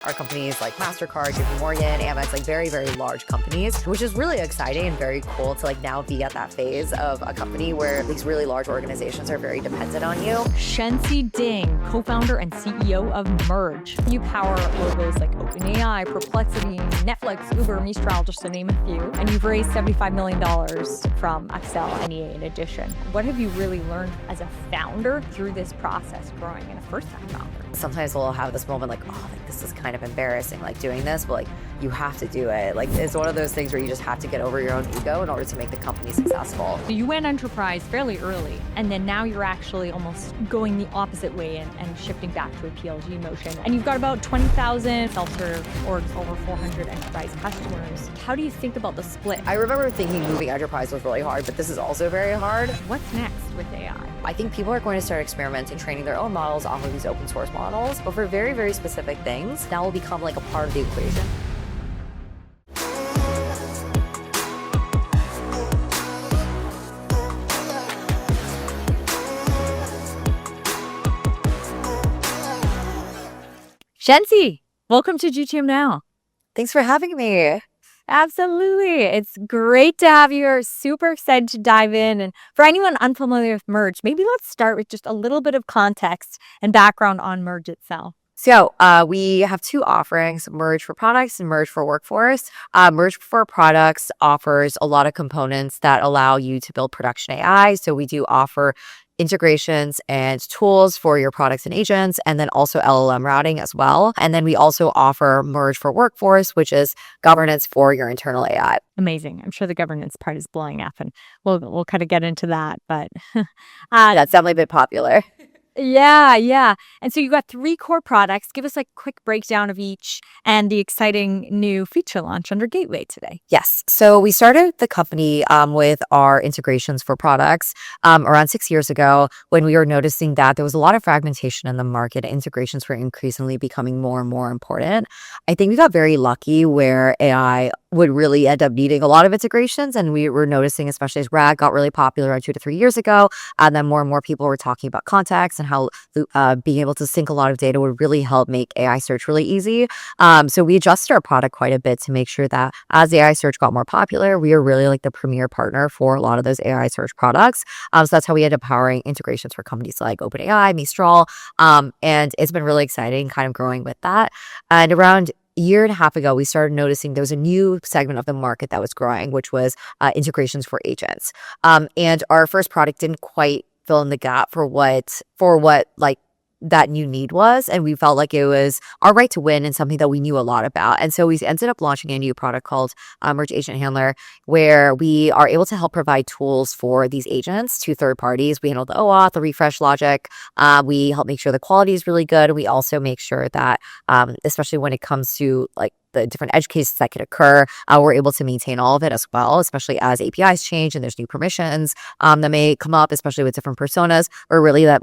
Our companies like Mastercard, JP Morgan, Amex, like very, very large companies, which is really exciting and very cool to like now be at that phase of a company where these really large organizations are very dependent on you. Shensi Ding, co-founder and CEO of Merge. You power logos like OpenAI, Perplexity, Netflix, Uber, Mistral, just to name a few. And you've raised $75 million from Accel and NEA in addition. What have you really learned as a founder through this process growing and a first-time founder? Sometimes we'll have this moment like, oh, like this is kind of embarrassing, like doing this, but like you have to do it. Like it's one of those things where you just have to get over your own ego in order to make the company successful. You went enterprise fairly early, and then now you're actually almost going the opposite way and shifting back to a PLG motion. And you've got about 20,000 self-serve orgs, over 400 enterprise customers. How do you think about the split? I remember thinking moving enterprise was really hard, but this is also very hard. What's next with AI? I think people are going to start experimenting, training their own models off of these open source models, but for very, very specific things, that will become like a part of the equation. Shensi, welcome to GTMnow. Thanks for having me. Absolutely. It's great to have you here. Super excited to dive in. And for anyone unfamiliar with Merge, maybe let's start with just a little bit of context and background on Merge itself. So we have two offerings, Merge for products and Merge for workforce. Merge for products offers a lot of components that allow you to build production AI. So we do offer integrations and tools for your products and agents, and then also LLM routing as well. And then we also offer Merge for workforce, which is governance for your internal AI. Amazing. I'm sure the governance part is blowing up, and we'll kind of get into that. But that's definitely a bit popular. Yeah. And so you got 3 core products. Give us a quick breakdown of each and the exciting new feature launch under Gateway today. Yes. So we started the company with our integrations for products around 6 years ago when we were noticing that there was a lot of fragmentation in the market. Integrations were increasingly becoming more and more important. I think we got very lucky where AI would really end up needing a lot of integrations. And we were noticing, especially as RAG got really popular around 2 to 3 years ago, and then more and more people were talking about contacts and how being able to sync a lot of data would really help make AI search really easy. So we adjusted our product quite a bit to make sure that as AI search got more popular, we are really like the premier partner for a lot of those AI search products. So that's how we ended up powering integrations for companies like OpenAI, Mistral, and it's been really exciting kind of growing with that. And around year and a half ago, we started noticing there was a new segment of the market that was growing, which was integrations for agents. And our first product didn't quite fill in the gap for what like that new need was. And we felt like it was our right to win and something that we knew a lot about. And so we ended up launching a new product called Merge Agent Handler, where we are able to help provide tools for these agents to third parties. We handle the OAuth, the refresh logic. We help make sure the quality is really good. And we also make sure that, especially when it comes to like the different edge cases that could occur, we're able to maintain all of it as well, especially as APIs change and there's new permissions that may come up, especially with different personas. We're really that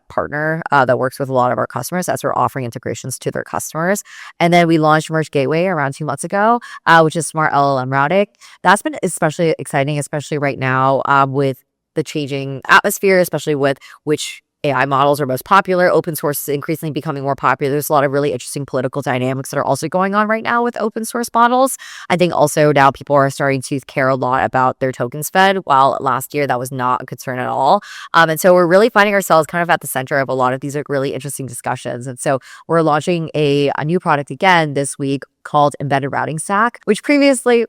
partner that works with a lot of our customers as we're offering integrations to their customers. And then we launched Merge Gateway around 2 months ago, which is smart LLM routing. That's been especially exciting, especially right now with the changing atmosphere, especially with which AI models are most popular. Open source is increasingly becoming more popular. There's a lot of really interesting political dynamics that are also going on right now with open source models. I think also now people are starting to care a lot about their tokens fed, while last year that was not a concern at all. And so we're really finding ourselves kind of at the center of a lot of these like really interesting discussions. And so we're launching a new product again this week called Embedded Routing Stack, which previously,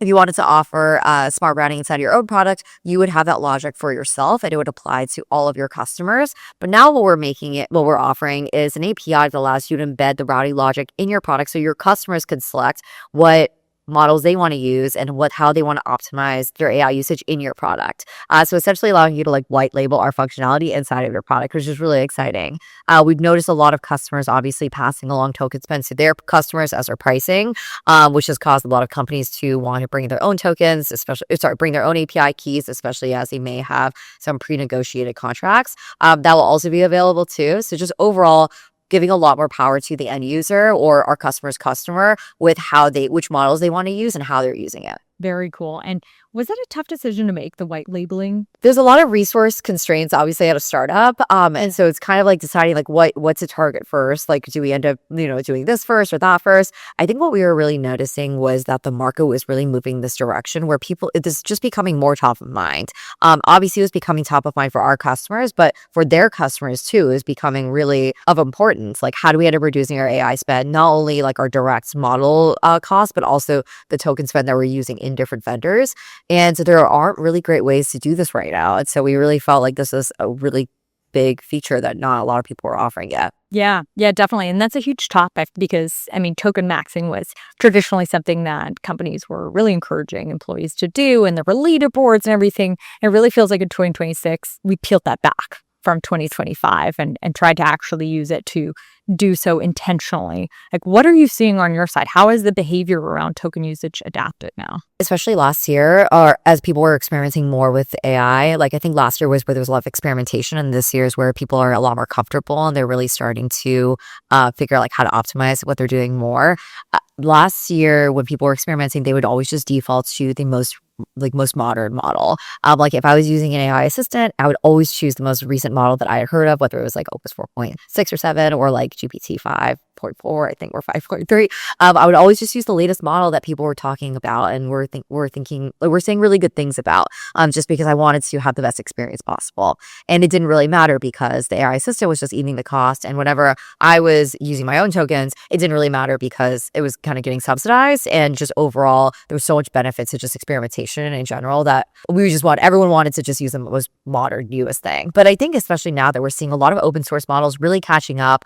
if you wanted to offer smart routing inside your own product, you would have that logic for yourself and it would apply to all of your customers. But now what we're offering is an API that allows you to embed the routing logic in your product so your customers can select what models they want to use and how they want to optimize their AI usage in your product. So essentially allowing you to like white label our functionality inside of your product, which is really exciting. We've noticed a lot of customers obviously passing along token spend to their customers as their pricing, which has caused a lot of companies to want to bring their own tokens, bring their own API keys, especially as they may have some pre-negotiated contracts. That will also be available too. So just overall, giving a lot more power to the end user or our customer's customer with which models they want to use and how they're using it. Very cool. And Was that a tough decision to make, the white labeling? There's a lot of resource constraints, obviously, at a startup. And so it's kind of like deciding like what to target first. Like, do we end up, doing this first or that first? I think what we were really noticing was that the market was really moving this direction where this is just becoming more top of mind. Obviously, it was becoming top of mind for our customers, but for their customers too, is becoming really of importance. Like, how do we end up reducing our AI spend? Not only like our direct model costs, but also the token spend that we're using in different vendors. And so there aren't really great ways to do this right now. And so we really felt like this is a really big feature that not a lot of people are offering yet. Yeah, definitely. And that's a huge topic because, token maxing was traditionally something that companies were really encouraging employees to do, and there were leaderboards and everything. It really feels like in 2026, we peeled that back from 2025 and tried to actually use it to do so intentionally. Like, what are you seeing on your side? How has the behavior around token usage adapted now? Especially last year, or as people were experimenting more with AI, like I think last year was where there was a lot of experimentation, and this year is where people are a lot more comfortable and they're really starting to figure out like how to optimize what they're doing more. Last year, when people were experimenting, they would always just default to the most modern model. Like if I was using an AI assistant, I would always choose the most recent model that I had heard of, whether it was like Opus 4.6 or 7 or like GPT 5.4, I think, or 5.3. I would always just use the latest model that people were talking about and we're saying really good things about, just because I wanted to have the best experience possible. And it didn't really matter because the AI assistant was just eating the cost. And whenever I was using my own tokens, it didn't really matter because it was kind of getting subsidized. And just overall, there was so much benefit to just experimentation in general that everyone wanted to just use the most modern, newest thing. But I think especially now that we're seeing a lot of open source models really catching up,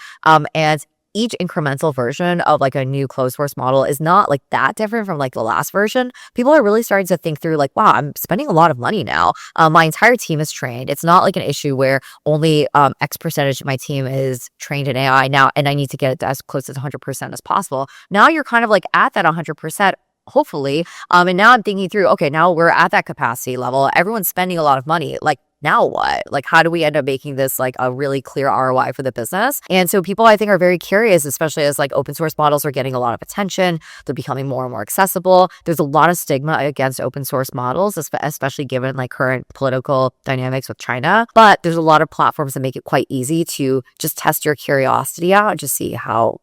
and each incremental version of like a new closed source model is not like that different from like the last version. People are really starting to think through like, wow, I'm spending a lot of money now. My entire team is trained. It's not like an issue where only X percentage of my team is trained in AI now, and I need to get it to as close to 100% as possible. Now you're kind of like at that 100%. Hopefully. And now I'm thinking through, okay, now we're at that capacity level. Everyone's spending a lot of money. Like, now what? Like, how do we end up making this like a really clear ROI for the business? And so people, I think, are very curious, especially as like open source models are getting a lot of attention. They're becoming more and more accessible. There's a lot of stigma against open source models, especially given like current political dynamics with China. But there's a lot of platforms that make it quite easy to just test your curiosity out and just see how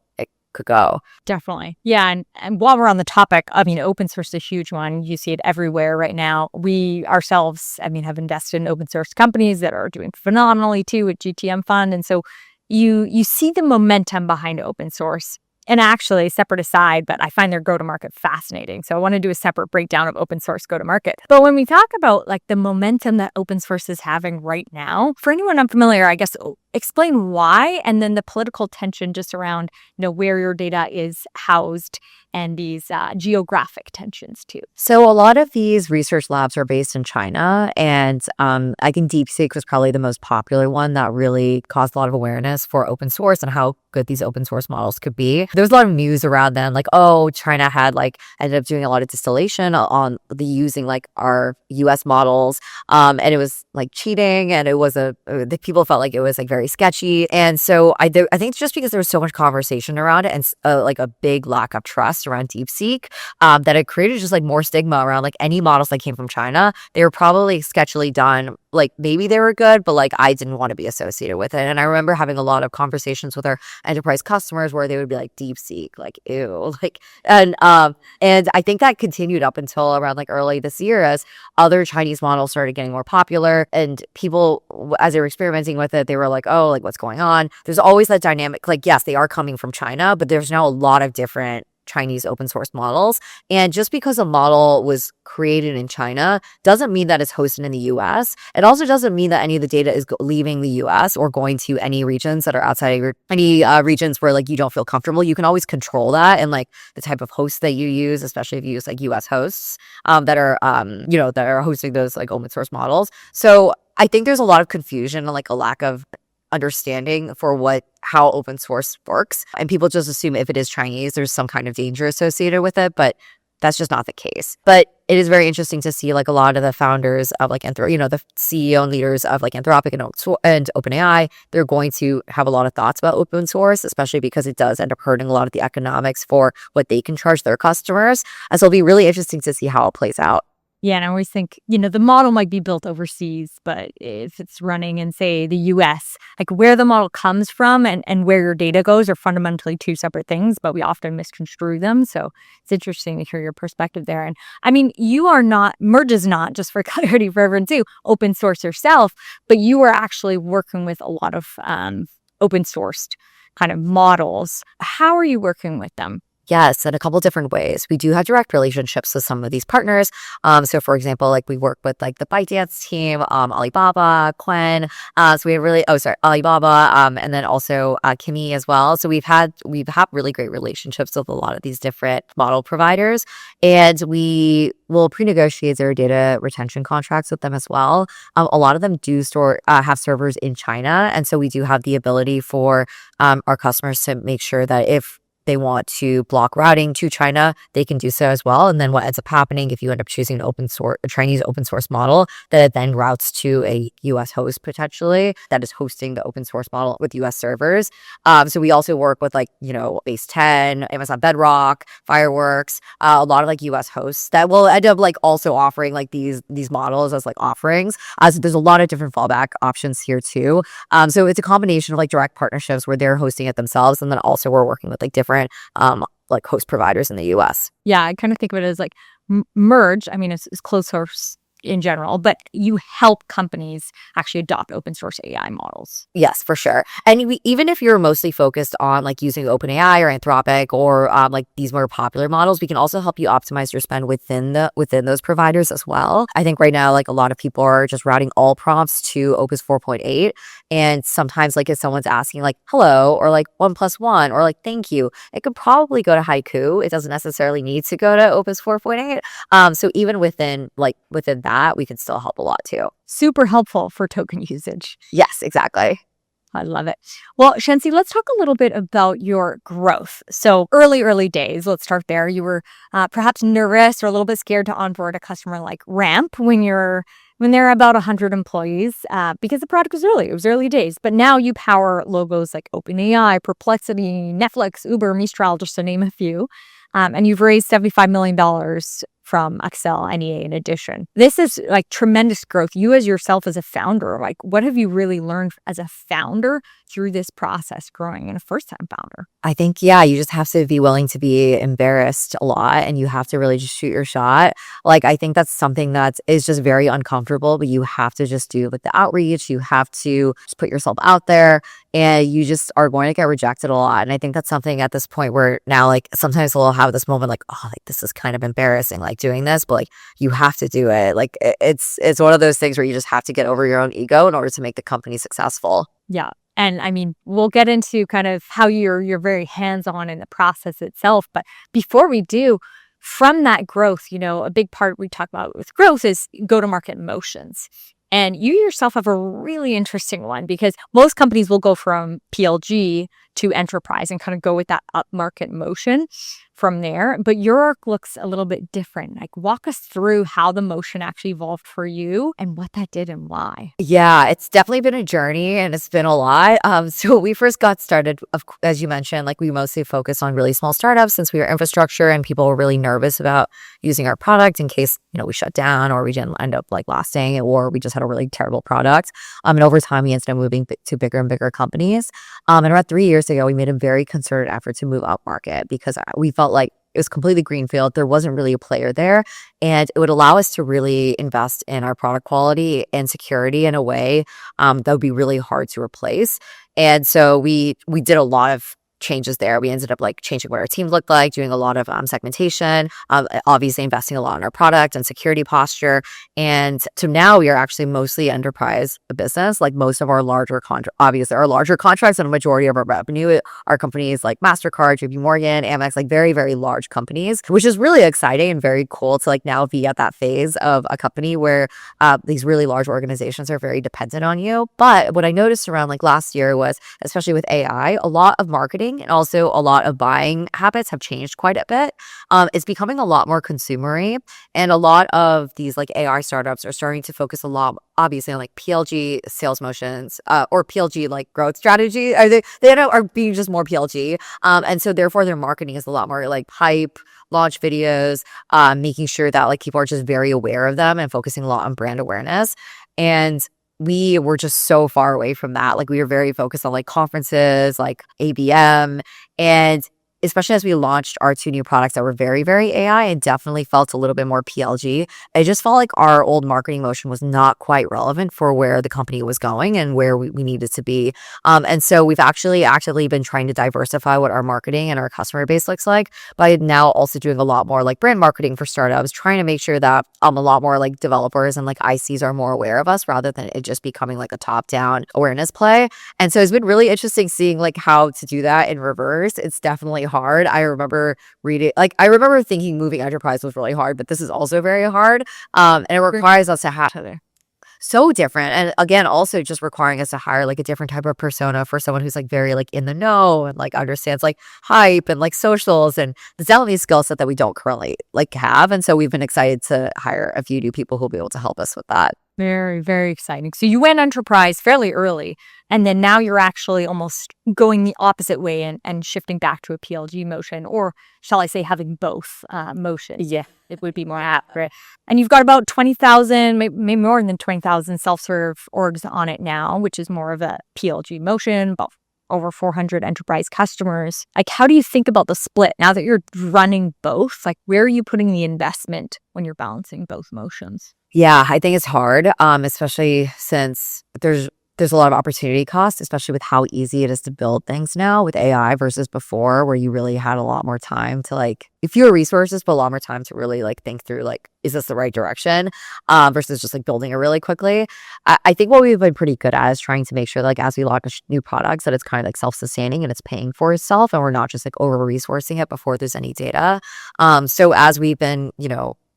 could go. Definitely. Yeah. And while we're on the topic, open source is a huge one. You see it everywhere right now. We ourselves, have invested in open source companies that are doing phenomenally too with GTM Fund. And so you see the momentum behind open source. And actually, separate aside, but I find their go-to-market fascinating. So I want to do a separate breakdown of open source go-to-market. But when we talk about like the momentum that open source is having right now, for anyone unfamiliar, I guess explain why, and then the political tension just around where your data is housed and these geographic tensions too. So a lot of these research labs are based in China, and I think DeepSeek was probably the most popular one that really caused a lot of awareness for open source and how good these open source models could be. There was a lot of news around then, like, oh, China had ended up doing a lot of distillation on using like our US models, and it was like cheating, and it was the people felt like it was like very sketchy. And so I think it's just because there was so much conversation around it and like a big lack of trust around DeepSeek, that it created just like more stigma around like any models that came from China. They were probably sketchily done. Like maybe they were good, but like I didn't want to be associated with it. And I remember having a lot of conversations with our enterprise customers where they would be like, DeepSeek, like ew, like, and I think that continued up until around like early this year as other Chinese models started getting more popular, and people, as they were experimenting with it, they were like, oh, like what's going on? There's always that dynamic. Like, yes, they are coming from China, but there's now a lot of different Chinese open source models. And just because a model was created in China doesn't mean that it's hosted in the US. It also doesn't mean that any of the data is leaving the US or going to any regions that are outside of any regions where like you don't feel comfortable. You can always control that and like the type of hosts that you use, especially if you use like US hosts that are that are hosting those like open source models. So I think there's a lot of confusion and like a lack of understanding for how open source works, and people just assume if it is Chinese there's some kind of danger associated with it, but that's just not the case. But it is very interesting to see like a lot of the founders of like the CEO and leaders of like Anthropic and OpenAI, they're going to have a lot of thoughts about open source, especially because it does end up hurting a lot of the economics for what they can charge their customers. And so it'll be really interesting to see how it plays out. Yeah, and I always think, the model might be built overseas, but if it's running in, say, the US, like where the model comes from and where your data goes are fundamentally two separate things, but we often misconstrue them. So it's interesting to hear your perspective there. And I mean, Merge is not, just for clarity for everyone too, open source yourself, but you are actually working with a lot of open sourced kind of models. How are you working with them? Yes, in a couple different ways. We do have direct relationships with some of these partners. So for example, like we work with like the ByteDance team, Alibaba, Quen. So we have Alibaba, and then also Kimi as well. So we've had really great relationships with a lot of these different model providers, and we will pre-negotiate their data retention contracts with them as well. A lot of them do have servers in China, and so we do have the ability for our customers to make sure that if they want to block routing to China, they can do so as well. And then what ends up happening if you end up choosing a Chinese open source model, that it then routes to a US host potentially that is hosting the open source model with US servers. So we also work with Base 10, Amazon Bedrock, Fireworks, a lot of like US hosts that will end up like also offering like these models as like offerings. So there's a lot of different fallback options here too. So it's a combination of like direct partnerships where they're hosting it themselves, and then also we're working with like different like host providers in the US. Yeah, I kind of think of it as like Merge. I mean, it's closed source in general, but you help companies actually adopt open source AI models. Yes, for sure. And even if you're mostly focused on like using OpenAI or Anthropic or like these more popular models, we can also help you optimize your spend within those providers as well. I think right now, like a lot of people are just routing all prompts to Opus 4.8. And sometimes like if someone's asking like hello or like 1+1 or like thank you, it could probably go to Haiku. It doesn't necessarily need to go to Opus 4.8. So even within that, we can still help a lot too. Super helpful for token usage. Yes, exactly. I love it. Well, Shensi, let's talk a little bit about your growth. So early days, let's start there. You were perhaps nervous or a little bit scared to onboard a customer like Ramp when they're about 100 employees because the product was early. It was early days. But now you power logos like OpenAI, Perplexity, Netflix, Uber, Mistral, just to name a few. And you've raised $75 million from Accel, NEA in addition. This is like tremendous growth. You as yourself as a founder, like what have you really learned as a founder through this process growing and a first-time founder? I think, yeah, you just have to be willing to be embarrassed a lot, and you have to really just shoot your shot. Like, I think that's something that is just very uncomfortable, but you have to just do like the outreach. You have to just put yourself out there, and you just are going to get rejected a lot. And I think that's something at this point where now, like, sometimes we'll have this moment like, oh, like this is kind of embarrassing, like doing this, but like you have to do it. Like it's one of those things where you just have to get over your own ego in order to make the company successful. Yeah. And I mean, we'll get into kind of how you're very hands-on in the process itself. But before we do, from that growth, a big part we talk about with growth is go-to-market motions. And you yourself have a really interesting one because most companies will go from PLG to enterprise and kind of go with that upmarket motion from there. But your arc looks a little bit different. Like walk us through how the motion actually evolved for you and what that did and why. Yeah, it's definitely been a journey and it's been a lot. So we first got started, as you mentioned, like we mostly focus on really small startups since we were infrastructure and people were really nervous about using our product in case, we shut down or we didn't end up like lasting or we just had a really terrible product. And over time, we ended up moving to bigger and bigger companies. And about 3 years ago, we made a very concerted effort to move up market because we felt like it was completely greenfield. There wasn't really a player there. And it would allow us to really invest in our product quality and security in a way that would be really hard to replace. And so we did a lot of changes there. We ended up like changing what our team looked like, doing a lot of segmentation, obviously investing a lot in our product and security posture. And so now we are actually mostly enterprise business. Like most of our larger contracts and a majority of our revenue are companies like Mastercard, JP Morgan, Amex, like very, very large companies, which is really exciting and very cool to like now be at that phase of a company where these really large organizations are very dependent on you. But what I noticed around like last year was, especially with AI, a lot of marketing marketing, and also a lot of buying habits have changed quite a bit. It's becoming a lot more consumery, and a lot of these like AI startups are starting to focus a lot, obviously, on like PLG sales motions, or PLG like growth strategy. They are being just more PLG, and so therefore their marketing is a lot more like hype, launch videos, making sure that like people are just very aware of them and focusing a lot on brand awareness. And we were just so far away from that. Like we were very focused on like conferences, like ABM, and especially as we launched our 2 new products that were very, very AI, and definitely felt a little bit more PLG. It just felt like our old marketing motion was not quite relevant for where the company was going and where we needed to be. And so we've actually actively been trying to diversify what our marketing and our customer base looks like by now also doing a lot more like brand marketing for startups, trying to make sure that a lot more like developers and like ICs are more aware of us rather than it just becoming like a top-down awareness play. And so it's been really interesting seeing like how to do that in reverse. It's definitely hard. I remember thinking moving enterprise was really hard, but this is also very hard. And it requires us to have so different. And again, also just requiring us to hire like a different type of persona for someone who's like very like in the know and like understands like hype and like socials and the definitely skill set that we don't currently like have. And so we've been excited to hire a few new people who'll be able to help us with that. Very, very exciting. So you went enterprise fairly early, and then now you're actually almost going the opposite way and shifting back to a PLG motion, or shall I say having both motions? Yeah, it would be more accurate. And you've got about 20,000, maybe more than 20,000 self-serve orgs on it now, which is more of a PLG motion, about over 400 enterprise customers. Like, how do you think about the split now that you're running both? Like, where are you putting the investment when you're balancing both motions? Yeah, I think it's hard, especially since there's a lot of opportunity cost, especially with how easy it is to build things now with AI versus before, where you really had a lot more time to like fewer resources, but a lot more time to really like think through like, is this the right direction? Versus just like building it really quickly. I think what we've been pretty good at is trying to make sure like as we launch new products that it's kind of like self-sustaining and it's paying for itself, and we're not just like over-resourcing it before there's any data. So as we've been,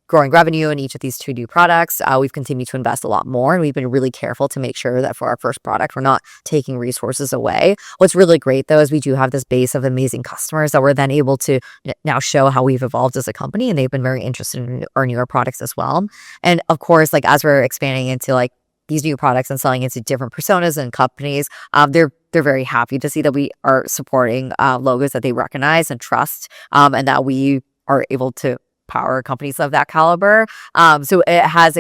growing revenue in each of these 2 new products, we've continued to invest a lot more, and we've been really careful to make sure that for our first product, we're not taking resources away. What's really great though is we do have this base of amazing customers that we're then able to now show how we've evolved as a company, and they've been very interested in our newer products as well. And of course, like as we're expanding into like these new products and selling into different personas and companies, they're very happy to see that we are supporting logos that they recognize and trust, and that we are able to power companies of that caliber. So it has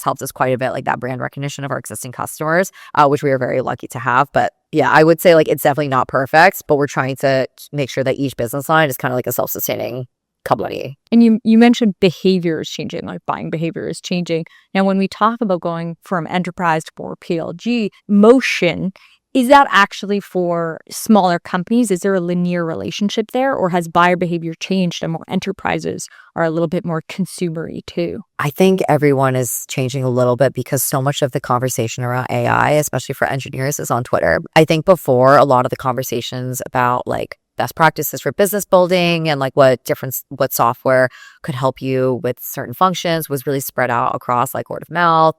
helped us quite a bit, like that brand recognition of our existing customers, which we are very lucky to have. But yeah, I would say like it's definitely not perfect, but we're trying to make sure that each business line is kind of like a self-sustaining company. And you mentioned behavior is changing, like buying behavior is changing. Now, when we talk about going from enterprise to more PLG motion, is that actually for smaller companies? Is there a linear relationship there, or has buyer behavior changed and more enterprises are a little bit more consumery too? I think everyone is changing a little bit because so much of the conversation around AI, especially for engineers, is on Twitter. I think before, a lot of the conversations about like best practices for business building and like what software could help you with certain functions was really spread out across like word of mouth,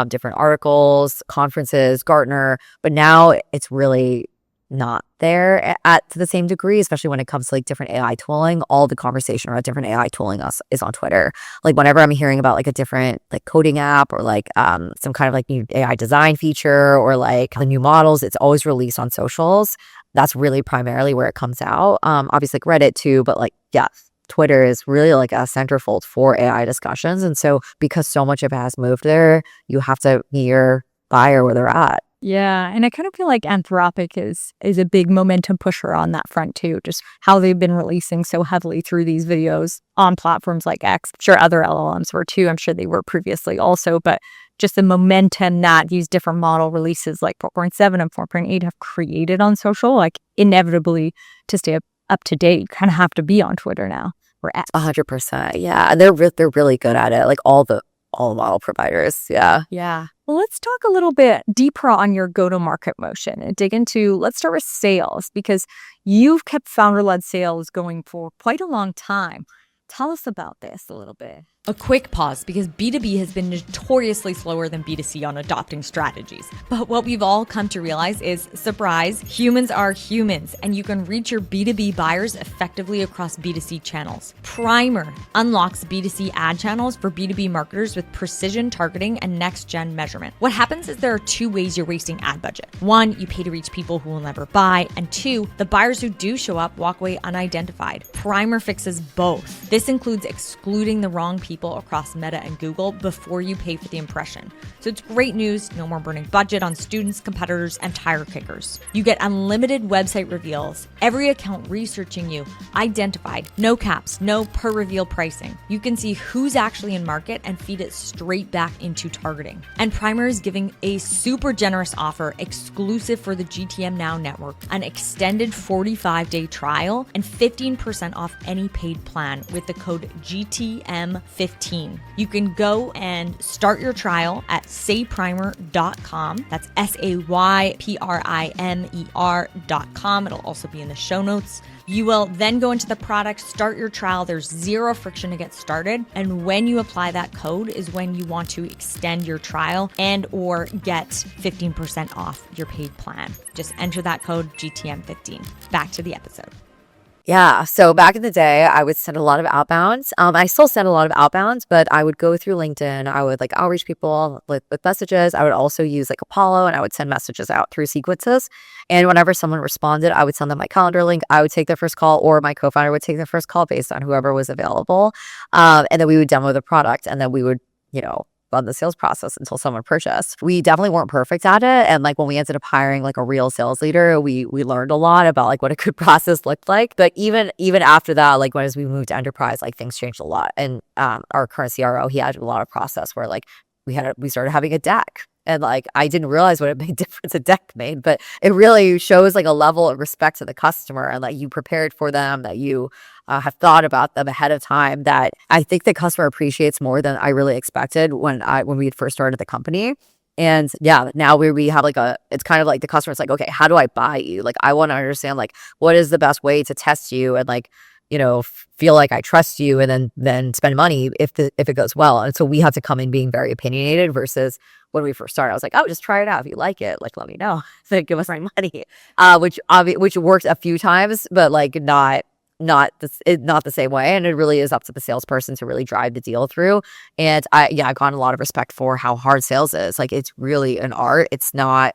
different articles, conferences, Gartner. But now it's really not there to the same degree, especially when it comes to like different AI tooling. All the conversation around different AI tooling is on Twitter. Like whenever I'm hearing about like a different like coding app or like some kind of like new AI design feature or like the new models, it's always released on socials. That's really primarily where it comes out. Obviously like Reddit too, but like, yeah, Twitter is really like a centerfold for AI discussions. And so because so much of it has moved there, you have to meet your buyer where they're at. Yeah, and I kind of feel like Anthropic is a big momentum pusher on that front too, just how they've been releasing so heavily through these videos on platforms like X. I'm sure other LLMs were too. I'm sure they were previously also, but just the momentum that these different model releases like 4.7 and 4.8 have created on social, like inevitably to stay up to date, you kind of have to be on Twitter now or X. 100%. Yeah, and they're really good at it. Like all the model providers. Yeah. Yeah. Well, let's talk a little bit deeper on your go-to-market motion and dig into, let's start with sales, because you've kept founder-led sales going for quite a long time. Tell us about this a little bit. A quick pause, because B2B has been notoriously slower than B2C on adopting strategies. But what we've all come to realize is, surprise, humans are humans, and you can reach your B2B buyers effectively across B2C channels. Primer unlocks B2C ad channels for B2B marketers with precision targeting and next-gen measurement. What happens is there are two ways you're wasting ad budget. One, you pay to reach people who will never buy, and two, the buyers who do show up walk away unidentified. Primer fixes both. This includes excluding the wrong people across Meta and Google before you pay for the impression. So it's great news, no more burning budget on students, competitors, and tire kickers. You get unlimited website reveals, every account researching you, identified, no caps, no per reveal pricing. You can see who's actually in market and feed it straight back into targeting. And Primer is giving a super generous offer exclusive for the GTMnow network, an extended 45-day trial and 15% off any paid plan with the code GTM15. You can go and start your trial at sayprimer.com. That's SAYPRIMER.com. It'll also be in the show notes. You will then go into the product, start your trial. There's zero friction to get started. And when you apply that code is when you want to extend your trial and or get 15% off your paid plan. Just enter that code GTM15. Back to the episode. Yeah. So back in the day, I would send a lot of outbounds. I still send a lot of outbounds, but I would go through LinkedIn. I would like outreach people with messages. I would also use like Apollo, and I would send messages out through sequences. And whenever someone responded, I would send them my calendar link. I would take their first call, or my co-founder would take their first call based on whoever was available. And then we would demo the product, and then we would, run the sales process until someone purchased. We definitely weren't perfect at it. And like when we ended up hiring like a real sales leader, we learned a lot about like what a good process looked like. But even after that, like as we moved to enterprise, like things changed a lot. And our current CRO, he had a lot of process where like we started having a deck. And like, I didn't realize what a big difference a deck made, but it really shows like a level of respect to the customer, and like you prepared for them, that you have thought about them ahead of time, that I think the customer appreciates more than I really expected when we had first started the company. And yeah, now we have like it's kind of like the customer's like, okay, how do I buy you? Like, I want to understand like what is the best way to test you and like, feel like I trust you, and then spend money if it goes well. And so we have to come in being very opinionated versus when we first started, I was like, oh, just try it out. If you like it, like, let me know. So give us my money, which worked a few times, but like not the same way. And it really is up to the salesperson to really drive the deal through. And I've gotten a lot of respect for how hard sales is. Like, it's really an art. It's not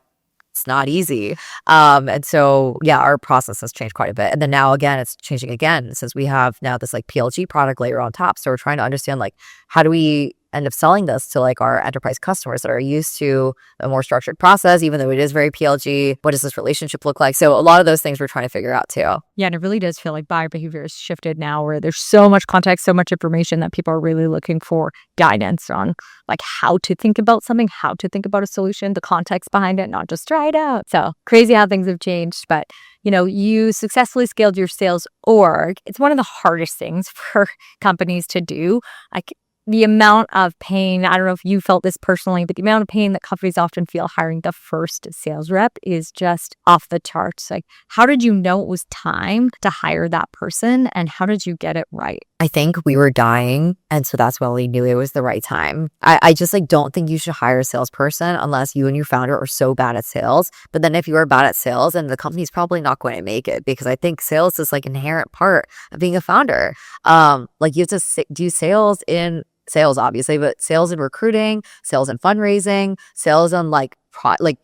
easy. And so, yeah, our process has changed quite a bit. And then now again, it's changing again since we have now this like PLG product layer on top. So we're trying to understand like, how do we end up selling this to like our enterprise customers that are used to a more structured process, even though it is very PLG? What does this relationship look like? So a lot of those things we're trying to figure out too. Yeah, and it really does feel like buyer behavior has shifted now, where there's so much context, so much information, that people are really looking for guidance on like how to think about something, how to think about a solution, the context behind it, not just try it out. So crazy how things have changed. But you successfully scaled your sales org. It's one of the hardest things for companies to do. Like, the amount of pain, I don't know if you felt this personally, but the amount of pain that companies often feel hiring the first sales rep is just off the charts. Like, how did you know it was time to hire that person, and how did you get it right? I think we were dying, and so that's when we knew it was the right time. I just like don't think you should hire a salesperson unless you and your founder are so bad at sales. But then if you are bad at sales, and the company's probably not going to make it, because I think sales is like an inherent part of being a founder. Like, you have to do sales in sales, obviously, but sales and recruiting, sales and fundraising, sales on like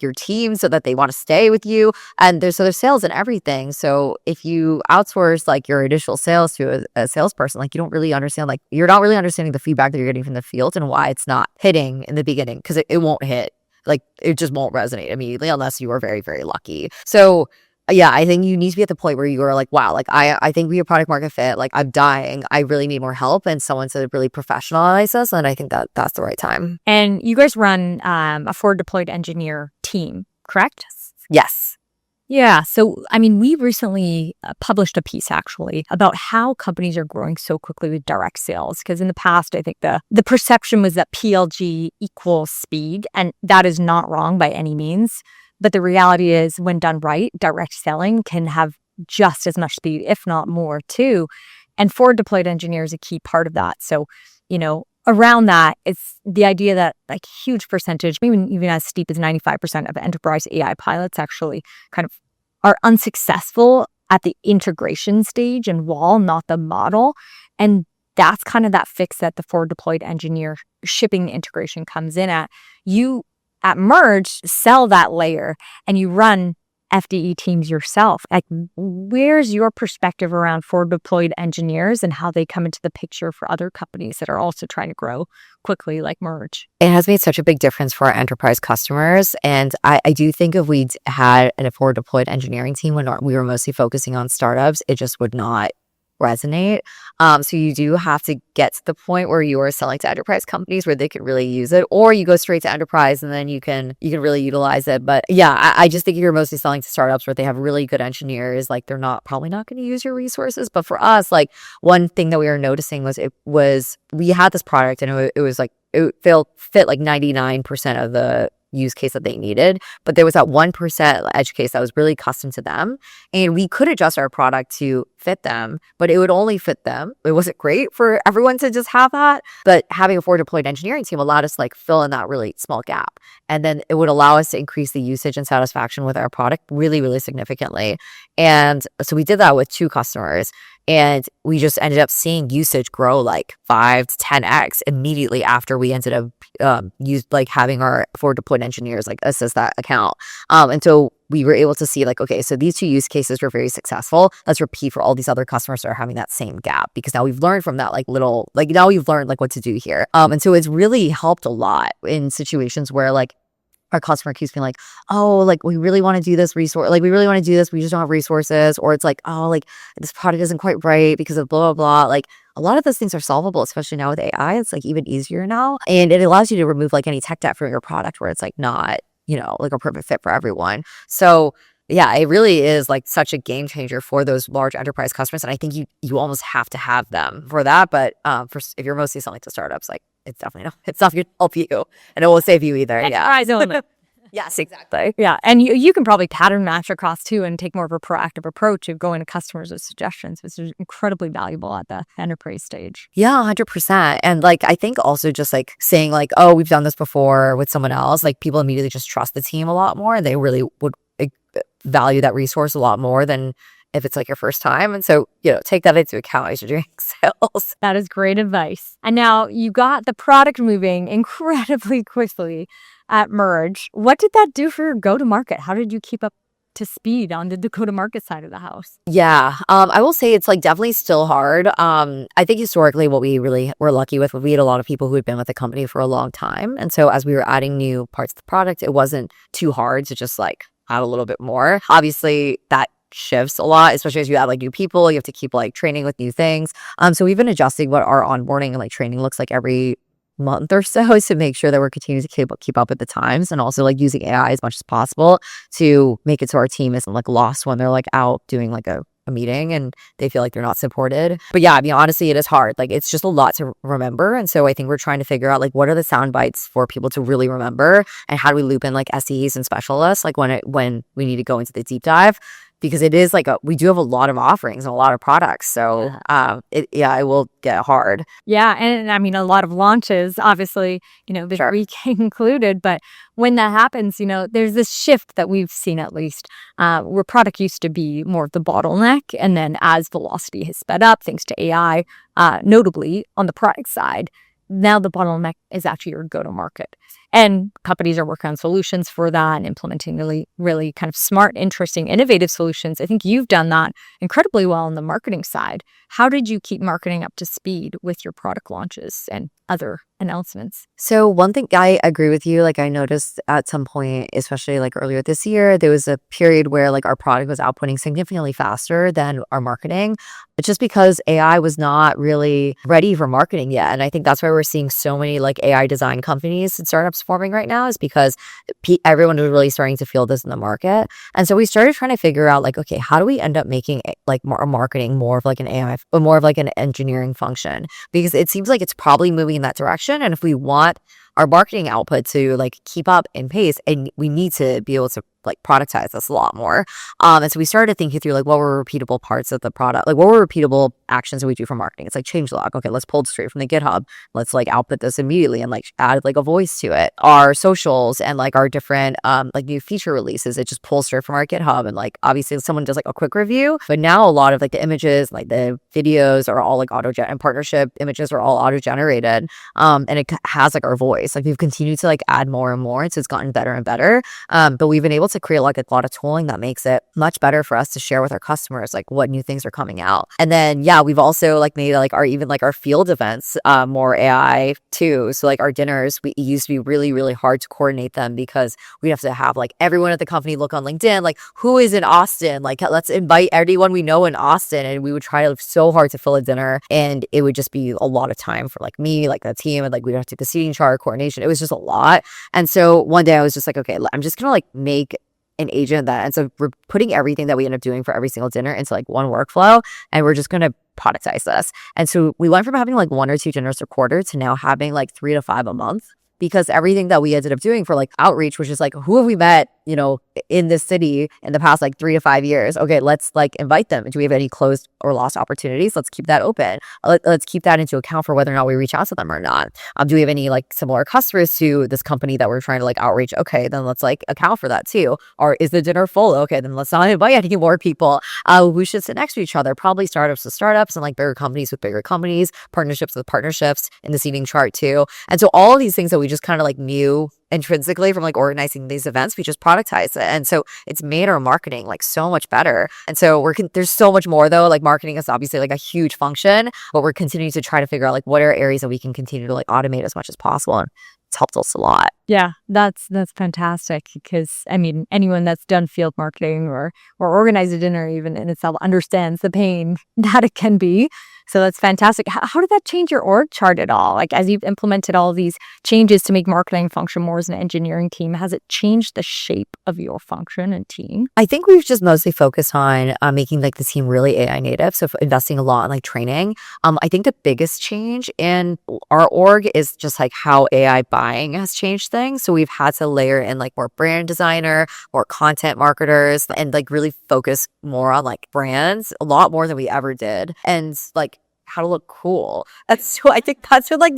your team so that they want to stay with you. And there's sales and everything. So if you outsource like your initial sales to a salesperson, like, you don't really understand, like, you're not really understanding the feedback that you're getting from the field and why it's not hitting in the beginning, because it won't hit. Like, it just won't resonate immediately unless you are very, very lucky. So yeah, I think you need to be at the point where you are like, wow, like I think we have product market fit. Like, I'm dying. I really need more help and someone to really professionalize us. And I think that's the right time. And you guys run a forward deployed engineer team, correct? Yes. Yeah. So, I mean, we recently published a piece actually about how companies are growing so quickly with direct sales. Because in the past, I think the perception was that PLG equals speed, and that is not wrong by any means. But the reality is, when done right, direct selling can have just as much speed, if not more, too. And forward deployed engineer is a key part of that. So, around that, it's the idea that like huge percentage, even as steep as 95% of enterprise AI pilots actually kind of are unsuccessful at the integration stage and wall, not the model. And that's kind of that fix that the forward deployed engineer shipping integration comes in at. You at Merge sell that layer and you run FDE teams yourself. Like, where's your perspective around forward deployed engineers and how they come into the picture for other companies that are also trying to grow quickly like Merge? It has made such a big difference for our enterprise customers. And I do think if we'd had a forward deployed engineering team when we were mostly focusing on startups, it just would not resonate. So you do have to get to the point where you are selling to enterprise companies where they can really use it, or you go straight to enterprise and then you can really utilize it. But yeah, I just think you're mostly selling to startups where they have really good engineers. Like, they're probably not going to use your resources. But for us, like, one thing that we were noticing was we had this product and it was like it fit like 99% of the use case that they needed, but there was that 1% edge case that was really custom to them, and we could adjust our product to fit them, but it would only fit them. It wasn't great for everyone to just have that, but having a forward deployed engineering team allowed us to like fill in that really small gap, and then it would allow us to increase the usage and satisfaction with our product really, really significantly. And so we did that with 2 customers, and we just ended up seeing usage grow like 5 to 10x immediately after we ended up having our forward deployed engineers like assist that account. And so we were able to see like, okay, so these 2 use cases were very successful. Let's repeat for all these other customers that are having that same gap, because now we've learned from that now we've learned like what to do here. And so it's really helped a lot in situations where like our customer keeps being like, oh, like we really want to do this resource, like we really want to do this, we just don't have resources, or it's like, oh, like this product isn't quite right because of blah, blah, blah. Like, a lot of those things are solvable, especially now with AI. It's like even easier now. And it allows you to remove like any tech debt from your product where it's like not, like a perfect fit for everyone. So yeah, it really is like such a game changer for those large enterprise customers. And I think you almost have to have them for that. But if you're mostly selling to startups, like it's not going to help you, and it won't save you either. Enterprise only. Yes, exactly. Yeah. And you can probably pattern match across too and take more of a proactive approach of going to customers with suggestions, which is incredibly valuable at the enterprise stage. Yeah, 100%. And like, I think also just like saying like, oh, we've done this before with someone else, like people immediately just trust the team a lot more. And they really would value that resource a lot more than if it's like your first time. And so, take that into account as you're doing sales. That is great advice. And now you got the product moving incredibly quickly at Merge. What did that do for your go-to-market? How did you keep up to speed on the go-to-market side of the house? Yeah, I will say it's like definitely still hard. I think historically what we really were lucky with, we had a lot of people who had been with the company for a long time. And so as we were adding new parts of the product, it wasn't too hard to just like add a little bit more. Obviously, that shifts a lot, especially as you add like new people. You have to keep like training with new things. So we've been adjusting what our onboarding and like training looks like every month or so to make sure that we're continuing to keep up with the times, and also like using AI as much as possible to make it so our team isn't like lost when they're like out doing like a meeting and they feel like they're not supported. But yeah, I mean, honestly, it is hard. Like, it's just a lot to remember. And so I think we're trying to figure out like what are the sound bites for people to really remember, and how do we loop in like SEs and specialists like when we need to go into the deep dive, because it is like we do have a lot of offerings and a lot of products. So it will get hard. Yeah. And I mean, a lot of launches, obviously, this week included. But when that happens, there's this shift that we've seen, at least, where product used to be more of the bottleneck. And then as velocity has sped up, thanks to AI, notably on the product side, now the bottleneck is actually your go-to-market. And companies are working on solutions for that and implementing really, really kind of smart, interesting, innovative solutions. I think you've done that incredibly well on the marketing side. How did you keep marketing up to speed with your product launches and other announcements? So one thing, I agree with you. Like, I noticed at some point, especially like earlier this year, there was a period where like our product was outputting significantly faster than our marketing. It's just because AI was not really ready for marketing yet. And I think that's why we're seeing so many like AI design companies and startups forming right now, is because everyone was really starting to feel this in the market. And so we started trying to figure out like, okay, how do we end up making like more marketing more of like an AI, but more of like an engineering function? Because it seems like it's probably moving in that direction. And if we want our marketing output to like keep up in pace, and we need to be able to like productize this a lot more. And so we started thinking through like what were repeatable parts of the product, like what were repeatable actions that we do for marketing. It's like changelog. Okay, let's pull it straight from the GitHub. Let's like output this immediately and like add like a voice to it. Our socials and like our different like new feature releases, it just pulls straight from our GitHub. And like obviously someone does like a quick review, but now a lot of like the images, like the videos are all like and partnership images are all auto generated. And it has like our voice. Like we've continued to like add more and more, and so it's gotten better and better. But we've been able to create like a lot of tooling that makes it much better for us to share with our customers like what new things are coming out. And then yeah, we've also like made like our even like our field events more AI too. So like our dinners, we used to be really, really hard to coordinate them because we'd have to have like everyone at the company look on LinkedIn, like who is in Austin? Like let's invite everyone we know in Austin. And we would try so hard to fill a dinner, and it would just be a lot of time for like me, like the team, and like we'd have to do the seating chart coordination. It was just a lot. And so one day I was just like, okay, I'm just gonna like make an agent that ends up putting everything that we end up doing for every single dinner into like one workflow, and we're just going to productize this. And so we went from having like 1 or 2 dinners a quarter to now having like 3 to 5 a month, because everything that we ended up doing for like outreach, which is like, who have we met, you know, in this city in the past like 3 to 5 years? Okay, let's like invite them. Do we have any closed or lost opportunities? Let's keep that open. Let's keep that into account for whether or not we reach out to them or not. Do we have any like similar customers to this company that we're trying to like outreach? Okay, then let's like account for that too. Or is the dinner full? Okay, then let's not invite any more people who should sit next to each other. Probably startups with startups and like bigger companies with bigger companies, partnerships with partnerships in the seating chart too. And so all of these things that we just kind of like knew intrinsically from like organizing these events, we just productize it. And so it's made our marketing like so much better. And so there's so much more though. Like marketing is obviously like a huge function, but we're continuing to try to figure out like what are areas that we can continue to like automate as much as possible. And it's helped us a lot. Yeah, that's fantastic, because I mean, anyone that's done field marketing or organized a dinner even in itself understands the pain that it can be. So that's fantastic. How did that change your org chart at all? Like as you've implemented all these changes to make marketing function more as an engineering team, has it changed the shape of your function and team? I think we've just mostly focused on making like the team really AI native. So investing a lot in like training. I think the biggest change in our org is just like how AI buying has changed things. So we've had to layer in like more brand designer, more content marketers, and like really focus more on like brands, a lot more than we ever did. And like how to look cool. I think that's like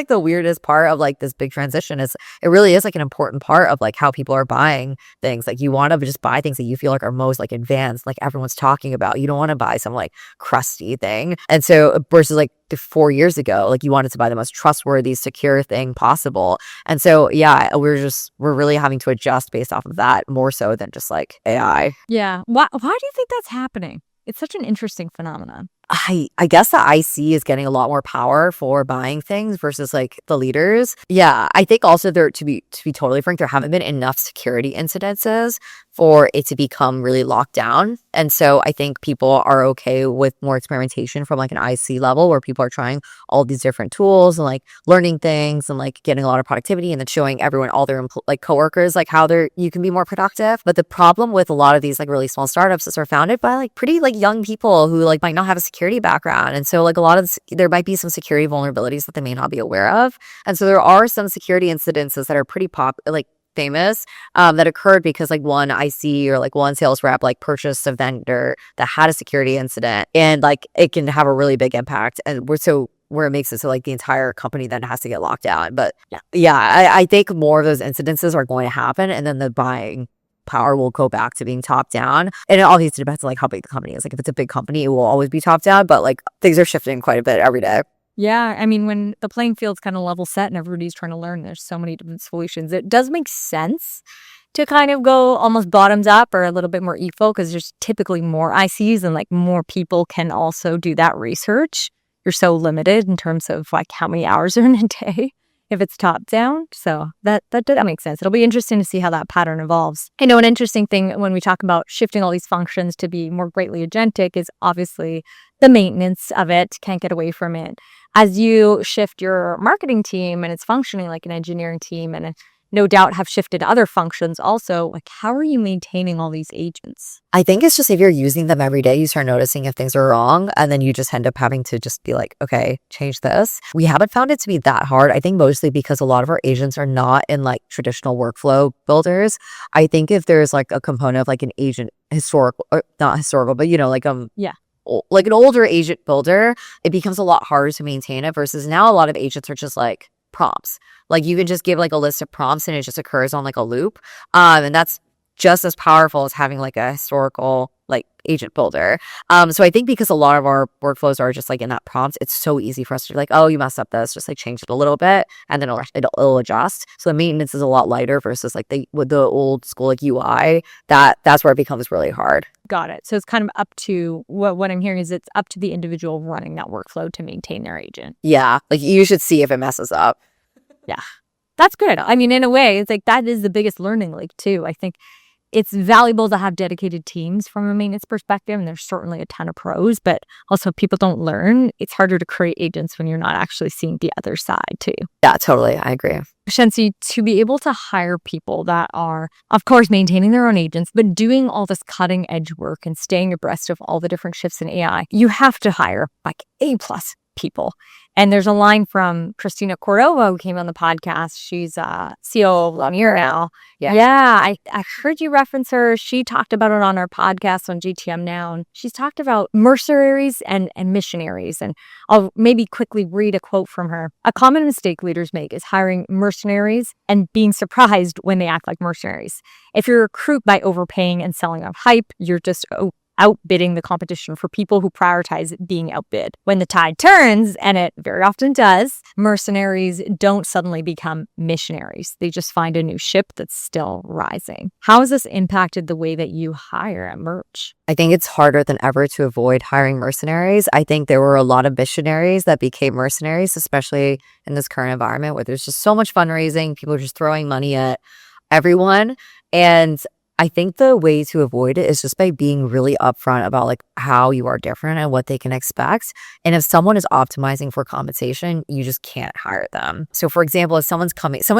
the weirdest part of like this big transition. Is it really is like an important part of like how people are buying things. Like you want to just buy things that you feel like are most like advanced, like everyone's talking about. You don't want to buy some like crusty thing. And so versus like 4 years ago, like you wanted to buy the most trustworthy, secure thing possible. And so yeah, we're really having to adjust based off of that more so than just like AI. Yeah. Why do you think that's happening? It's such an interesting phenomenon. I guess the IC is getting a lot more power for buying things versus like the leaders. Yeah, I think also there, to be totally frank, there haven't been enough security incidences for it to become really locked down. And so I think people are okay with more experimentation from like an IC level, where people are trying all these different tools and like learning things and like getting a lot of productivity, and then showing everyone, all their like coworkers, like how you can be more productive. But the problem with a lot of these like really small startups is they're founded by like pretty like young people who like might not have a security background. And so like a lot of there might be some security vulnerabilities that they may not be aware of. And so there are some security incidences that are pretty famous that occurred because like one IC or like one sales rep like purchased a vendor that had a security incident, and like it can have a really big impact, and where it makes it so like the entire company then has to get locked down. But yeah, I think more of those incidences are going to happen, and then the buying power will go back to being top down. And it obviously depends on like how big the company is. Like if it's a big company, it will always be top down, but like things are shifting quite a bit every day. Yeah, I mean, when the playing field's kind of level set and everybody's trying to learn, there's so many different solutions. It does make sense to kind of go almost bottoms up or a little bit more equal, because there's typically more ICs and like more people can also do that research. You're so limited in terms of like how many hours are in a day if it's top down. So that makes sense. It'll be interesting to see how that pattern evolves. I know an interesting thing when we talk about shifting all these functions to be more greatly agentic is obviously the maintenance of it. Can't get away from it. As you shift your marketing team and it's functioning like an engineering team, and no doubt have shifted other functions also. Like, how are you maintaining all these agents? I think it's just if you're using them every day, you start noticing if things are wrong, and then you just end up having to just be like, okay, change this. We haven't found it to be that hard. I think mostly because a lot of our agents are not in like traditional workflow builders. I think if there's like a component of like an agent historical, or not historical, but like Yeah. like an older agent builder, it becomes a lot harder to maintain it versus now a lot of agents are just like prompts. Like you can just give like a list of prompts and it just occurs on like a loop. And that's just as powerful as having like a historical like agent builder. So I think because a lot of our workflows are just like in that prompt, it's so easy for us to be like, oh, you messed up this, just like change it a little bit and then it'll adjust. So the maintenance is a lot lighter versus like with the old school like UI, that's where it becomes really hard. Got it. So it's kind of up to what I'm hearing is it's up to the individual running that workflow to maintain their agent. Yeah. Like you should see if it messes up. Yeah. That's good. I mean, in a way, it's like that is the biggest learning lake too. I think it's valuable to have dedicated teams from a maintenance perspective, and there's certainly a ton of pros, but also if people don't learn, it's harder to create agents when you're not actually seeing the other side too. Yeah, totally. I agree. Shensi, to be able to hire people that are, of course, maintaining their own agents, but doing all this cutting edge work and staying abreast of all the different shifts in AI, you have to hire like A-plus people. And there's a line from Christina Cordova, who came on the podcast. She's COO of Lamir now. Yeah, I heard you reference her. She talked about it on our podcast on GTMnow. And she's talked about mercenaries and missionaries. And I'll maybe quickly read a quote from her. A common mistake leaders make is hiring mercenaries and being surprised when they act like mercenaries. If you recruit by overpaying and selling on hype, you're just outbidding the competition for people who prioritize being outbid. When the tide turns, and it very often does, mercenaries don't suddenly become missionaries. They just find a new ship that's still rising. How has this impacted the way that you hire at Merge? I think it's harder than ever to avoid hiring mercenaries. I think there were a lot of missionaries that became mercenaries, especially in this current environment where there's just so much fundraising. People are just throwing money at everyone. And I think the way to avoid it is just by being really upfront about like how you are different and what they can expect. And if someone is optimizing for compensation, you just can't hire them. So for example, if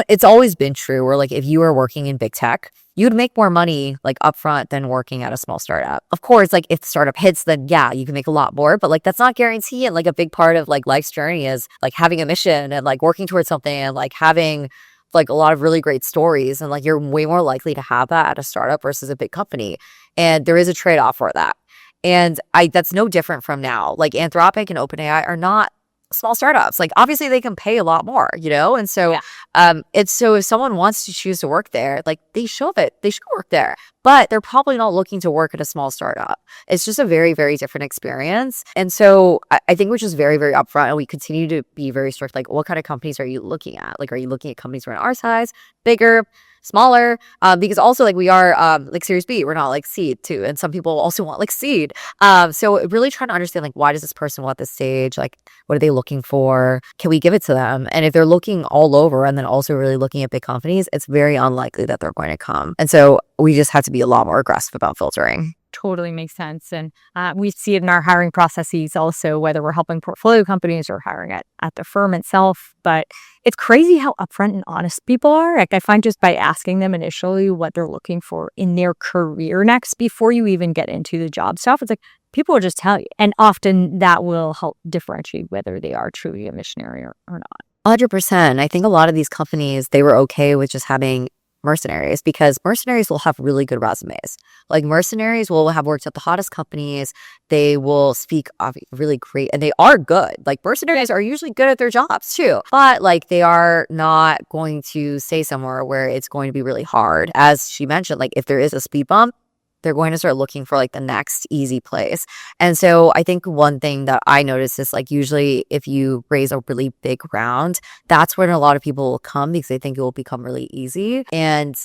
it's always been true where like if you are working in big tech, you'd make more money like upfront than working at a small startup. Of course, like if the startup hits, then yeah, you can make a lot more, but like that's not guaranteed. And like a big part of like life's journey is like having a mission and like working towards something and like having like a lot of really great stories, and like you're way more likely to have that at a startup versus a big company. And there is a trade-off for that. And that's no different from now. Like Anthropic and OpenAI are not small startups. Like obviously they can pay a lot more, and so it's so if someone wants to choose to work there, like they should work there, but they're probably not looking to work at a small startup. It's just a very, very different experience. And so I think we're just very, very upfront, and we continue to be very strict. Like, what kind of companies are you looking at? Like, are you looking at companies around our size, bigger, smaller? Because also like we are like Series B, we're not like seed too, and some people also want like seed. So really trying to understand like why does this person want this stage? Like what are they looking for? Can we give it to them? And if they're looking all over and then also really looking at big companies, it's very unlikely that they're going to come. And so we just have to be a lot more aggressive about filtering. Totally makes sense. And we see it in our hiring processes also, whether we're helping portfolio companies or hiring at the firm itself. But it's crazy how upfront and honest people are. Like I find just by asking them initially what they're looking for in their career next before you even get into the job stuff, it's like people will just tell you. And often that will help differentiate whether they are truly a missionary or not. 100%. I think a lot of these companies, they were okay with just having mercenaries because mercenaries will have really good resumes. Like mercenaries will have worked at the hottest companies. They will speak really great, and they are good. Like mercenaries are usually good at their jobs too, but like they are not going to stay somewhere where it's going to be really hard. As she mentioned, like if there is a speed bump, they're going to start looking for like the next easy place. And so I think one thing that I noticed is like usually if you raise a really big round, that's when a lot of people will come because they think it will become really easy, and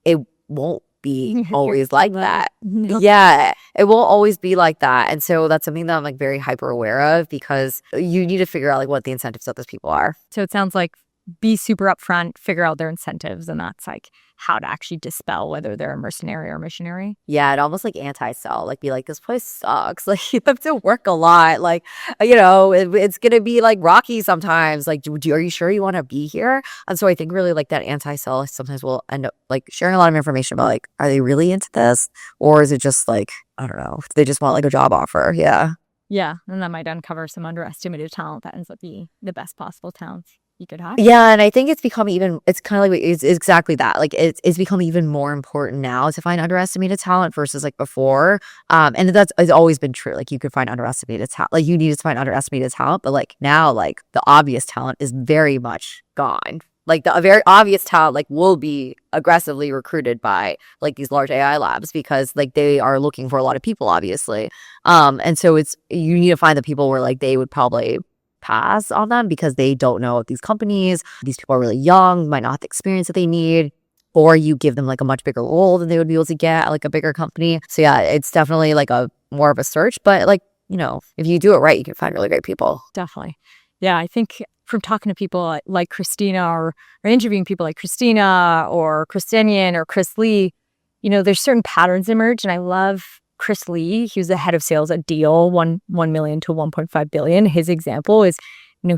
it won't be always like that. Yeah, it will always be like that. And so that's something that I'm like very hyper aware of because you need to figure out like what the incentives of those people are. So it sounds like be super upfront, figure out their incentives, and that's like how to actually dispel whether they're a mercenary or missionary. Yeah, it almost like anti-sell, like be like, this place sucks. Like you have to work a lot. Like, it's gonna be like rocky sometimes. Like, are you sure you want to be here? And so I think really like that anti-sell sometimes will end up like sharing a lot of information about like, are they really into this? Or is it just like, I don't know, they just want like a job offer? Yeah. Yeah, and that might uncover some underestimated talent that ends up being the best possible talent you could hire. Yeah, and I think it's become even, it's kind of like, it's exactly that. Like it's become even more important now to find underestimated talent versus like before. And that's it's always been true. Like you could find underestimated talent, like you needed to find underestimated talent, but like now, like the obvious talent is very much gone. Like the very obvious talent like will be aggressively recruited by like these large AI labs because like they are looking for a lot of people, obviously. And so you need to find the people where like they would probably pass on them because they don't know these companies. These people are really young, might not have the experience that they need, or you give them like a much bigger role than they would be able to get at like a bigger company. So yeah, it's definitely like a more of a search, but like, if you do it right, you can find really great people. Definitely. Yeah, I think from talking to people like Christina or interviewing people like Christina or Christinian or Chris Lee, there's certain patterns emerge. And I love Chris Lee. He was the head of sales at Deal, 1 million to 1.5 billion. His example is,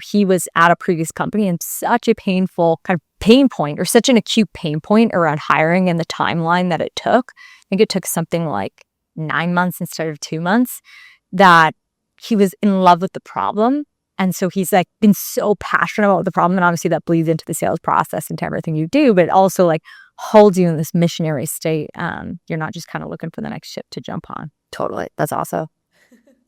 he was at a previous company and such a painful kind of pain point or such an acute pain point around hiring and the timeline that it took. I think it took something like 9 months instead of 2 months, that he was in love with the problem. And so he's like been so passionate about the problem. And obviously that bleeds into the sales process and to everything you do, but it also like holds you in this missionary state. You're not just kind of looking for the next ship to jump on. Totally. That's awesome.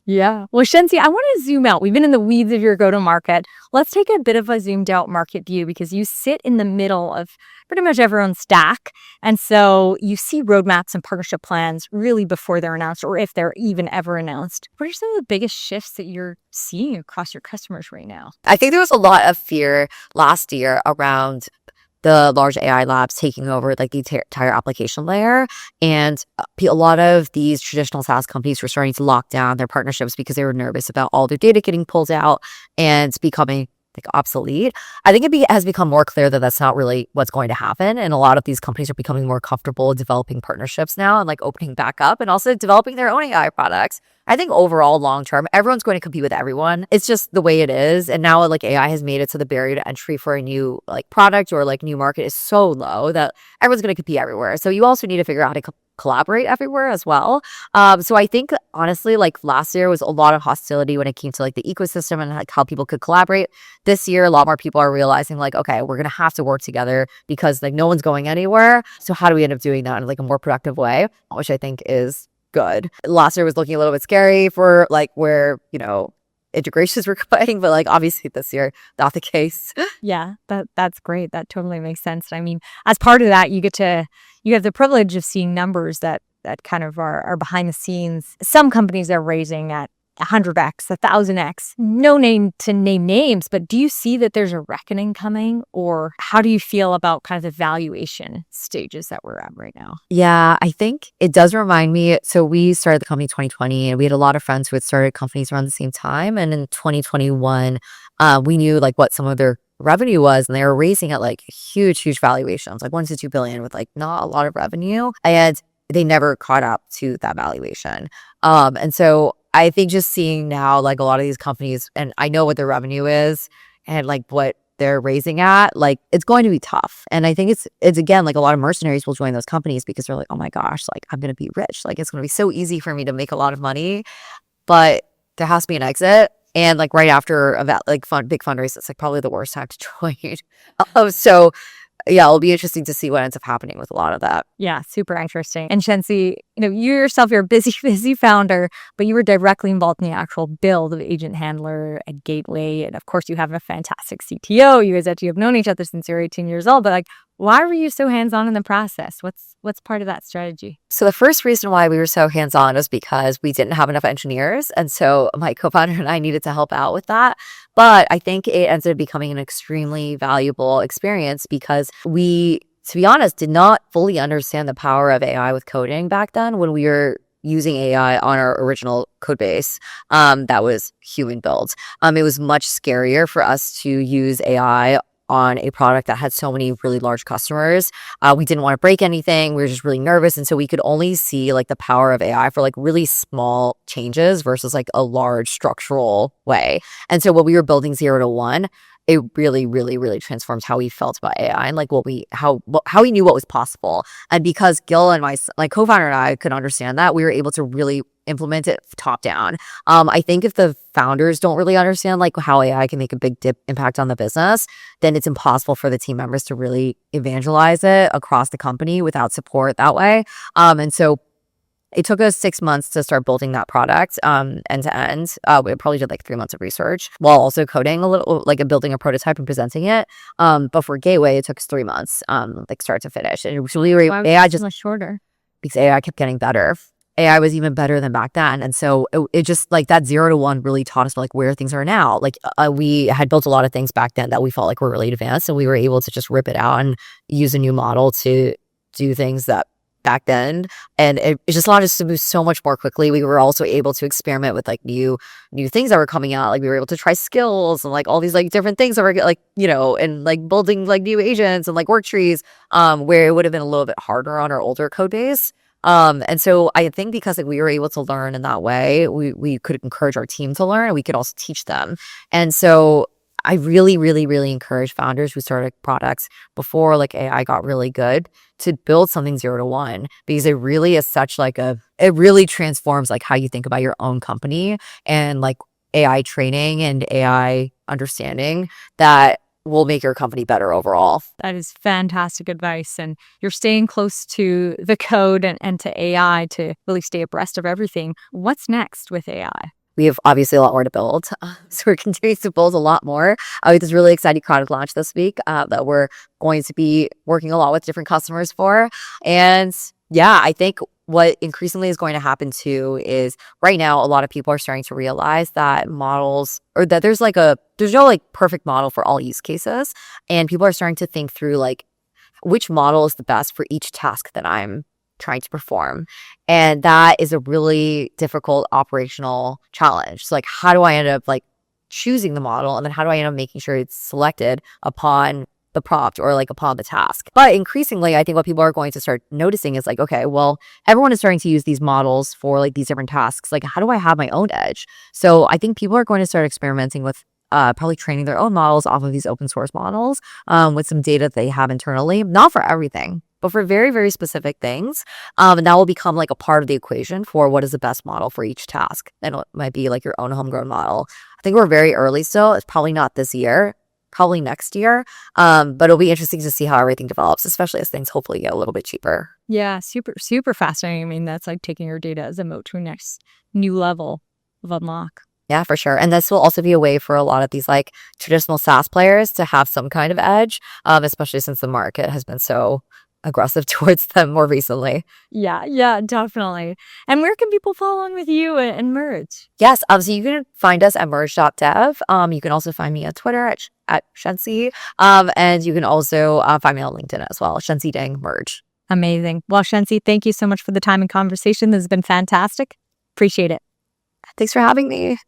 Yeah. Well, Shensi, I want to zoom out. We've been in the weeds of your go-to-market. Let's take a bit of a zoomed out market view because you sit in the middle of pretty much everyone's stack. And so you see roadmaps and partnership plans really before they're announced or if they're even ever announced. What are some of the biggest shifts that you're seeing across your customers right now? I think there was a lot of fear last year around the large AI labs taking over like the entire application layer. And a lot of these traditional SaaS companies were starting to lock down their partnerships because they were nervous about all their data getting pulled out and becoming like obsolete. I think it has become more clear that that's not really what's going to happen. And a lot of these companies are becoming more comfortable developing partnerships now and like opening back up and also developing their own AI products. I think overall, long term, everyone's going to compete with everyone. It's just the way it is. And now like AI has made it so the barrier to entry for a new like product or like new market is so low that everyone's going to compete everywhere. So you also need to figure out how to collaborate everywhere as well. So I think honestly, like last year was a lot of hostility when it came to like the ecosystem and like how people could collaborate. This year, a lot more people are realizing like, okay, we're going to have to work together because like no one's going anywhere. So how do we end up doing that in like a more productive way, which I think is good. Last year was looking a little bit scary for like where, integrations were going, but like obviously this year, not the case. Yeah, that's great. That totally makes sense. I mean, as part of that, you have the privilege of seeing numbers that kind of are behind the scenes. Some companies are raising at 100x, 1000x. No name to name names, but do you see that there's a reckoning coming, or how do you feel about kind of the valuation stages that we're at right now? Yeah, I think it does remind me. So we started the company 2020 and we had a lot of friends who had started companies around the same time. And in 2021, we knew like what some of their revenue was, and they were raising at like huge valuations, like 1 to 2 billion with like not a lot of revenue. And they never caught up to that valuation. And so I think just seeing now like a lot of these companies, and I know what their revenue is and like what they're raising at, like it's going to be tough. And I think it's again, like a lot of mercenaries will join those companies because they're like, oh my gosh, like I'm going to be rich. Like it's going to be so easy for me to make a lot of money, but there has to be an exit. And like right after a big fundraise, it's like probably the worst time to join. So yeah, it'll be interesting to see what ends up happening with a lot of that. Yeah, super interesting. And Shensi, you yourself, you're a busy founder, but you were directly involved in the actual build of Agent Handler at Gateway. And of course, you have a fantastic CTO. You guys actually have known each other since you're 18 years old. But like, why were you so hands-on in the process? What's part of that strategy? So the first reason why we were so hands-on was because we didn't have enough engineers. And so my co-founder and I needed to help out with that. But I think it ended up becoming an extremely valuable experience because we, to be honest, did not fully understand the power of AI with coding back then when we were using AI on our original code base that was human built. It was much scarier for us to use AI on a product that had so many really large customers. We didn't want to break anything. We were just really nervous. And so we could only see like the power of AI for like really small changes versus like a large structural way. And so when we were building 0 to 1, it really, really, really transformed how we felt about AI and like how we knew what was possible. And because Gil and my co-founder and I could understand that, we were able to really implement it top down. I think if the founders don't really understand like how AI can make a big impact on the business, then it's impossible for the team members to really evangelize it across the company without support that way. And so it took us 6 months to start building that product end to end. We probably did like 3 months of research while also coding a little, like building a prototype and presenting it. But for Gateway, it took us 3 months, like start to finish. And it really, AI just much shorter because AI kept getting better. AI was even better than back then. And so it just like that 0 to 1 really taught us like where things are now. Like we had built a lot of things back then that we felt like were really advanced, and we were able to just rip it out and use a new model to do things that back then, and it just allowed us to move so much more quickly. We were also able to experiment with like new things that were coming out. Like we were able to try skills and like all these like different things that were like, and like building like new agents and like work trees, where it would have been a little bit harder on our older code base. And so I think because like, we were able to learn in that way, we could encourage our team to learn, and we could also teach them. And so I really, really, really encourage founders who started products before like AI got really good to build something 0 to 1, because it really is such like it really transforms like how you think about your own company, and like AI training and AI understanding that will make your company better overall. That is fantastic advice. And you're staying close to the code and to AI to really stay abreast of everything. What's next with AI? We have obviously a lot more to build. So we're continuing to build a lot more. We have this really exciting product launch this week that we're going to be working a lot with different customers for. And yeah, I think what increasingly is going to happen too is right now, a lot of people are starting to realize that models, or that there's no like perfect model for all use cases. And people are starting to think through like which model is the best for each task that I'm trying to perform. And that is a really difficult operational challenge. So like, how do I end up like choosing the model? And then how do I end up making sure it's selected upon the prompt or like upon the task? But increasingly, I think what people are going to start noticing is like, okay, well, everyone is starting to use these models for like these different tasks. Like, how do I have my own edge? So I think people are going to start experimenting with probably training their own models off of these open source models with some data that they have internally, not for everything, but for very, very specific things. And that will become like a part of the equation for what is the best model for each task. And it might be like your own homegrown model. I think we're very early still. It's probably not this year, probably next year. But it'll be interesting to see how everything develops, especially as things hopefully get a little bit cheaper. Yeah, super, super fascinating. I mean, that's like taking your data as a moat to a next new level of unlock. Yeah, for sure. And this will also be a way for a lot of these like traditional SaaS players to have some kind of edge, especially since the market has been so aggressive towards them more recently. Yeah, definitely. And where can people follow along with you and Merge? Yes, so you can find us at merge.dev. You can also find me on Twitter at Shensi. And you can also find me on LinkedIn as well, Shensi Ding Merge. Amazing. Well, Shensi, thank you so much for the time and conversation. This has been fantastic. Appreciate it. Thanks for having me.